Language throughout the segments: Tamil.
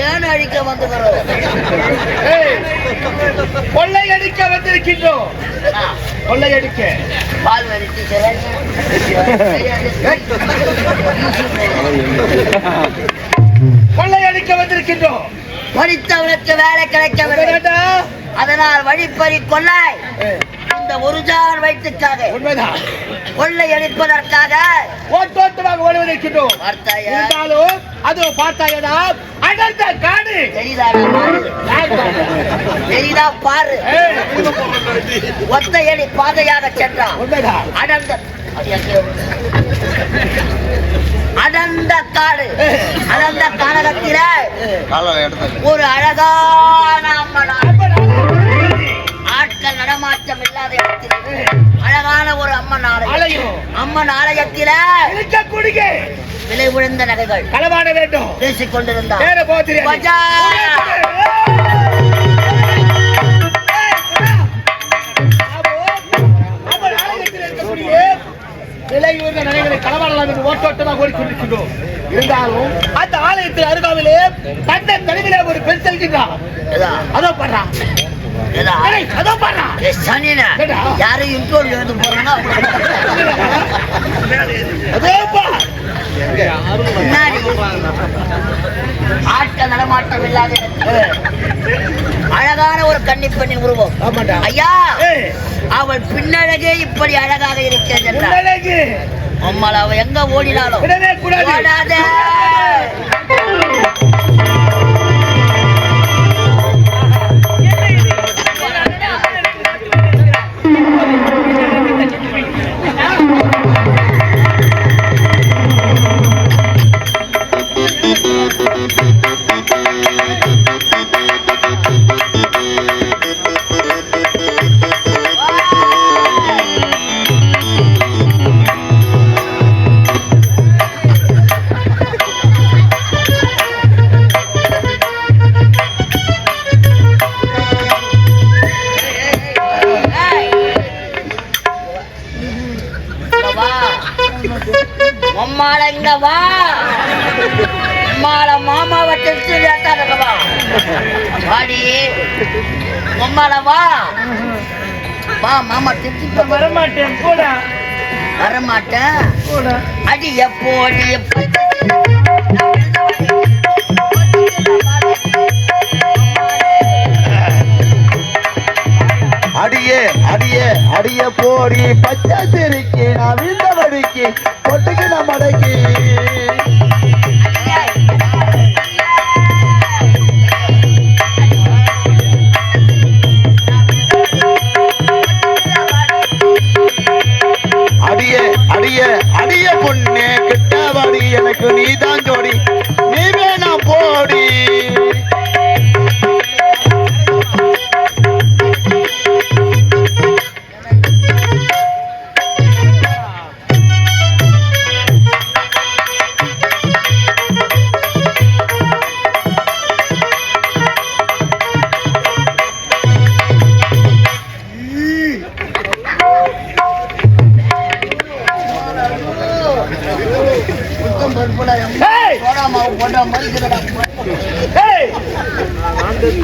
ஏன் அழிக்க வந்துக்கிறோம்? கொள்ளையடிக்க வந்திருக்கின்றோம். கொள்ளையடிக்க பால் வரித்து கொள்ளையடிக்க வந்திருக்கின்றோம். படித்தவனுக்கு வேலை கிடைக்கவில்லை, அதனால் வழிப்பறி கொள்ளை இந்த ஒரு ஜார் வயிற்றுக்காக உண்மைதான் கொள்ளை அடிப்பதற்காக ஓட்டோட்டமாக ஓடுவதற்கின்றோம். இருந்தாலும் அது பார்த்தாயதா அடர்ந்த காடு தெரியுதா பாரு. ஒத்தையடி பாதையாக சென்றான். அடர்ந்த அடர்ந்த காடு. அடர்ந்த கானகத்தில ஒரு அழகான ஆட்கள் நடமாட்டம் இல்லாத இடத்தில் அழகான ஒரு அம்மன் ஆலயம். அம்மன் ஆலயத்தில விலை உயர்ந்த நகைகள் களவாட வேண்டும் பேசிக் கொண்டிருந்தார். விலையுயர்ந்த நகைகளை களவாடலாம் என்று ஓட்டோட்டமாக ஓடிக்கொண்டிருக்கின்றோம். இருந்தாலும் அந்த ஆலயத்தில் அருகாவிலே தன்னை தனிவிலே ஒரு பெண் செல்கின்றான். அதோ பண்றான் யாரும் இன்டர்வியூ எழுத போறாங்க. ஆட்கள் நடமாட்டம் இல்லாத அழகான ஒரு கன்னிப்பெண்ணின் உருவம். ஐயா, அவள் பின்னழகே இப்படி அழகாக இருக்கிறது. அம்மாள் அவ எங்க ஓடினாலும் ஓடாத. மாமாவை தெரிச்சு மாமா தெரிச்சு வரமாட்டேன் கூட வரமாட்டேன். அடி எப்போ அடியே அடியே அடிய போடி பச்சை சிரிக்கி நான் வீழ்ந்த வடிக்கி பொட்டுக்கு நான் மடக்கி அடியே அடியே அடிய பொண்ணு கிட்டவாடி எனக்கு நீதான் ஜோடி நீ வேணா போடி.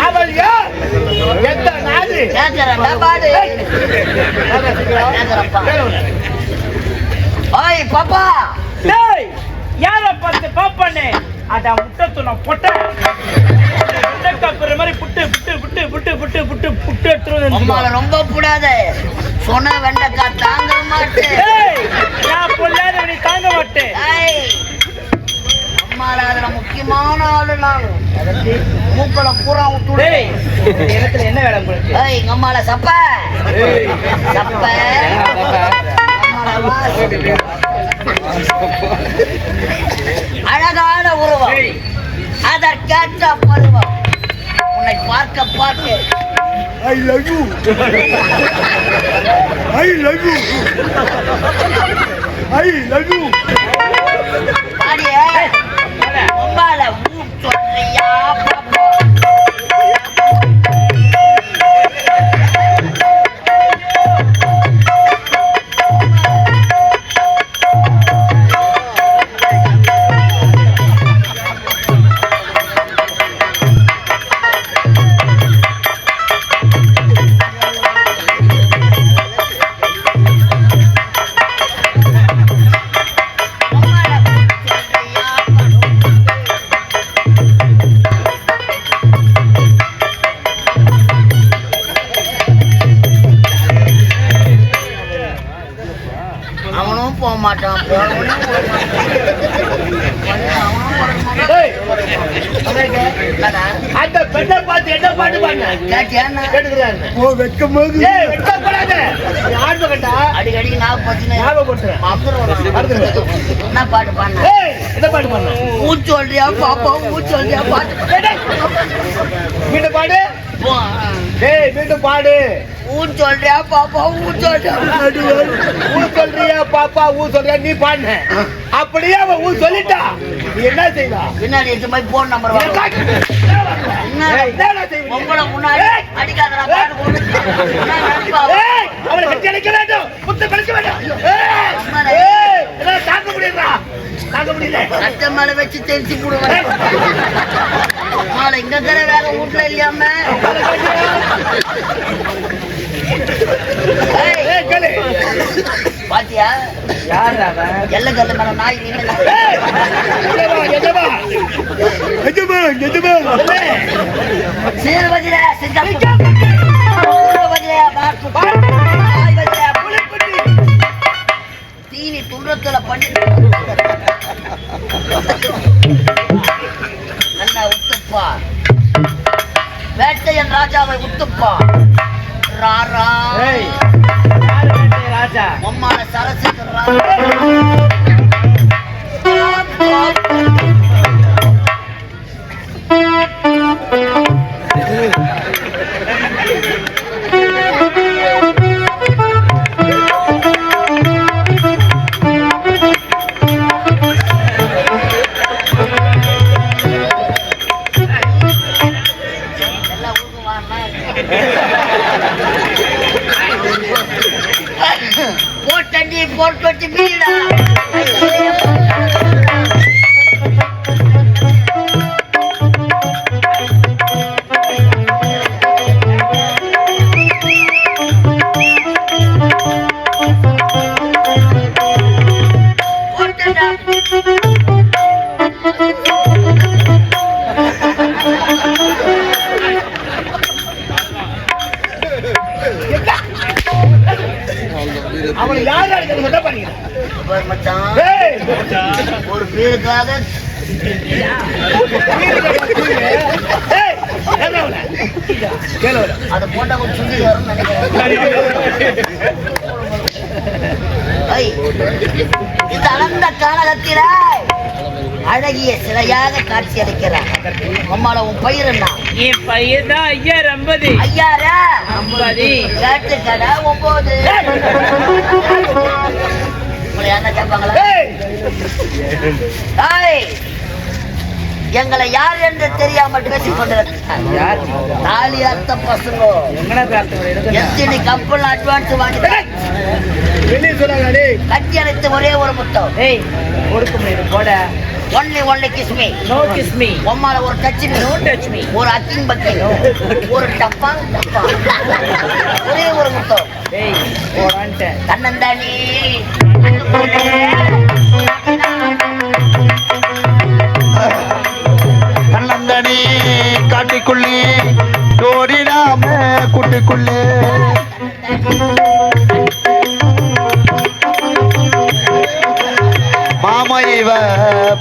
அவள் யார்? எந்த நாடு? பாப்பா யார பார்த்து பாப்பானே அட முட்டை பொட்ட மாதிரி புட்டு புட்டு புட்டு புட்டு புட்டு புட்டு புட்டு எடுத்துருவேன். ரொம்ப கூடாது சொன்ன வெண்டைக்காய் தாங்க மாட்டேன். நான் பொல்லாத நீ தாங்க மாட்டேன். அதுல முக்கியமான ஆளு நானு மூக்களை பூரா விட்டு இடத்துல என்ன வேலை உங்களுக்கு? எங்க அம்மால சப்ப சப்ப அழகான உருவம், அதற்கேற்ற பருவம். உன்னை பார்க்க பார்க்க I love you. I love you. I love you. பாடியே உம்மால ஊர் சொல்றியா பாப்பா? என்னடா அந்த பெண்ணை பார்த்து என்ன பாட்டு பாடின கேட்டியா கேட்டுக்கிறாரு ஓ வெக்கமாகுது. ஏய் வெட்கப்படாத நீ ஆடுவ கண்டா அடிக்கடி நான் பத்தின ஞாபகப்படுத்துறேன் என்ன பாட்டு பாடின ஏய் என்ன பாட்டு பாடின மூச்சு சொல்றியா பாப்பா மூச்சு சொல்றியா பாட்டு மீண்டும் பாடு ஏய் மீண்டும் பாடு மூச்சு சொல்றியா பாப்பா மூச்சு சொல்றியா ஊ சொல்றியா பாப்பா ஊ சொல்றியா நீ பாடுன அப்படியே அவன் ஊ சொல்லிட்டா நீ என்ன செய்வா பின்னாடி எடுத்து போய் போன் நம்பர் உங்களை முன்னாடி அடிக்காதடா பாட்டு போட்டு அவளை கட்டி அடிக்க வேண்டும் முத்து கழிக்க வேண்டும் தாங்க முடியுதா தாங்க முடியல கட்ட மேல வச்சு தெரிச்சு போடுவேன் நாளை இங்க தர வேற வீட்டுல இல்லையாம பாத்தியா எல்ல கல்லு மேல நாய் தீனி துன்றத்துல பண்ணி நல்லா உத்துப்பா வேட்டையன் ராஜாவை உத்துப்பா ராரா ராஜா அம்மான சரசுக்கு போட்டண்டி போட்டு மீடா அவனை யார் யாருக்கு சொல்ல பண்ணீங்க ஒரு பேருக்காக அதை போட்டா கொஞ்சம் சுண்டி வரும் இந்த அனந்த காலகத்தில அழகிய சிலையாக காட்சி அளிக்கிறார் அம்மால உன் பயிர் என்ன என் பையன் தான் ஐயா 50 ஐயாரா 50 கேட்டு கடை 9 உங்களை யாரா கேட்பாங்களா எங்களை யார் என்று தெரியாமல் பேசிக் கொண்டிருக்கிறார் தாலி அர்த்த பசங்க எத்தனை கப்பல் அட்வான்ஸ் வாங்கி கட்டி அழைத்து ஒரே ஒரு முத்தம் only kiss me no kiss me உம்மால ஒரு touch me no touch me ஒரு அக்கிங் பக்கி ஒரு டப்பா ஒரே ஒரு முத்தம் ஏய் போறான்ட்ட கண்ணந்தானி கண்ணந்தனி காட்டிக்குள்ளே ஓடினாம கூட்டுக்குள்ளே மாமா இவ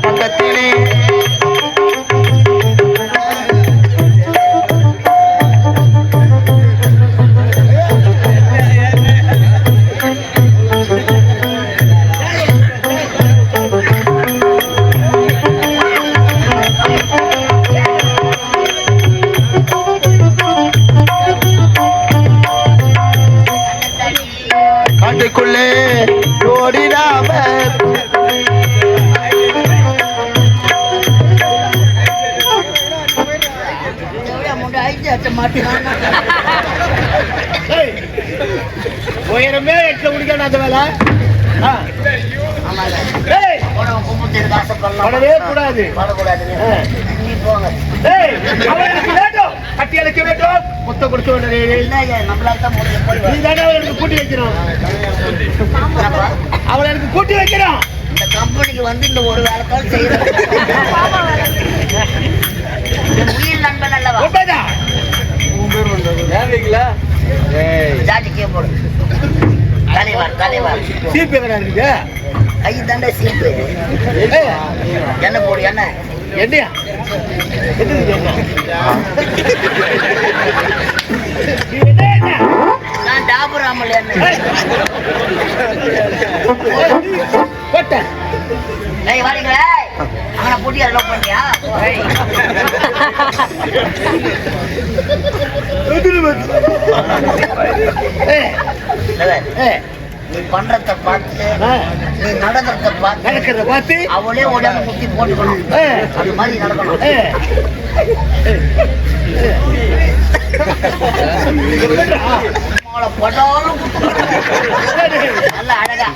பக்கத்திலே காட்டுக்குள்ளே ஓடினாம உயரமே எட்டு முடிக்கணும் அந்த வேலை படவே கூடாது அவளுக்கு வேண்டும் கட்டி அழைக்க வேண்டும் முத்த கொடுக்க வேண்டும் நீ தானே அவளுக்கு கூட்டி வைக்கிறோம் அவளை எனக்கு கூட்டி வைக்கிறோம் இந்த கம்பெனிக்கு வந்து இந்த ஒரு வேலைக்கால் செய்யறோம் உயிர் நண்பன் அல்லவா உண்மைதான் ஜாட்டிக்கே போடு தலைவர் சீப்பு எங்கடா இருக்கு கை தாண்டா சீப்பு என்ன போடு என்ன என்னையா நான் டாபுராமல் என்ன ஏய் வாடிங்களே அவனை போட்டி லவ் பண்ணியா நீ பண்றத பார்த்து நீ நடக்கிறத பார்த்து அவளே உடனே முத்தி போட்டுக்கணும் அது மாதிரி நடக்கணும் படாலும் நல்ல அழகா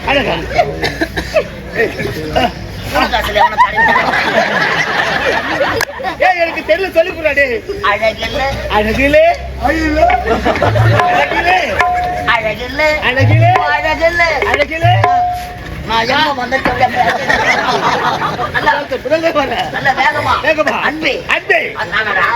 எனக்கு தெரியல சொல்லி கூடாது அழகில்ல அழகிலே அழகில்ல அழகிலே அழகில்ல அழகிலே நான் எங்க வந்துட்டேன் நல்ல வேகமா அன்பே அன்பே அண்ணாடா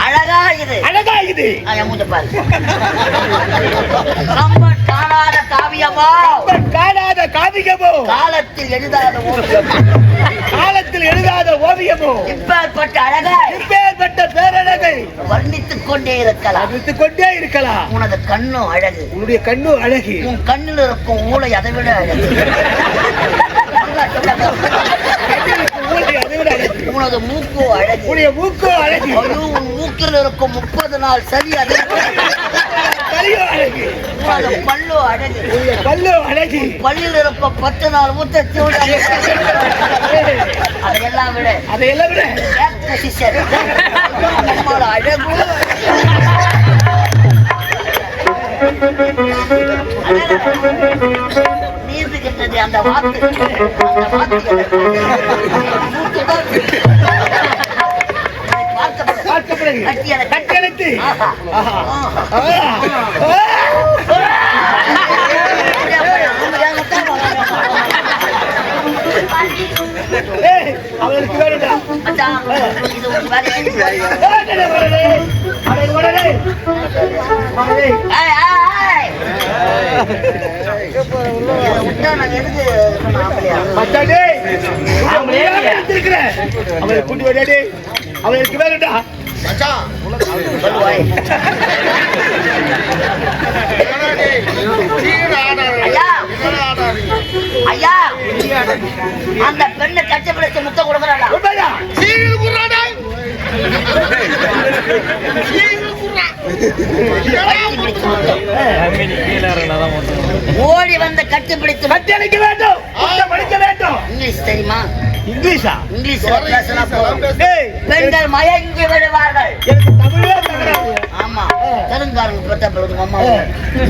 அழகா இது அழகா இது பாரு நம்ம காணாத காவியமோ காணாத காவியமோ காலத்தில் எழுதாத ஓவியமோ காலத்தில் எழுதாத ஓவியமோ இப்பேற்பட்ட அழகை இப்பேற்பட்ட பேரழகை வர்ணித்துக் கொண்டே இருக்கலாம் உனது கண்ணும் அழகு உன்னுடைய கண்ணும் அழகு உன் கண்ணில் இருக்கும் ஊளை அதை விட அழகு உனது மூக்கு அழகு உன்னுடைய மூக்கு அழகு உன் மூக்கில் இருக்கும் 30 நாள் சரி அது அழகு உனது பல்லு அழகு பல்லு அழகு பல்லில் இருக்கும் 10 நாள் ஊத்தச்சூடு அதையெல்லாம் விட நம்மளோட அழகு நீந்துகின்றது அந்த வாக்கு கட்டெடுத்து அவளுக்கு வேணும்டா இது ஒரு வேலையை அவளை கூட்டி விடாடி அவளுக்கு வேணும்டா ஐயா அந்த பெண்ணை கச்சப்பிடிச்சு முத்தம் கொடுக்கறாடா ஓடி வந்து கட்டுப்பிடித்து கட்டி அணைக்க வேண்டும் படிக்க வேண்டும் இங்கிலீஷ் தெரியுமா இங்கிலீஷா பெண்கள் மயங்கி விடுவார்கள் எனக்கு தமிழே தகராறு ஆமா தெலுங்காரங்க பத்த அம்மா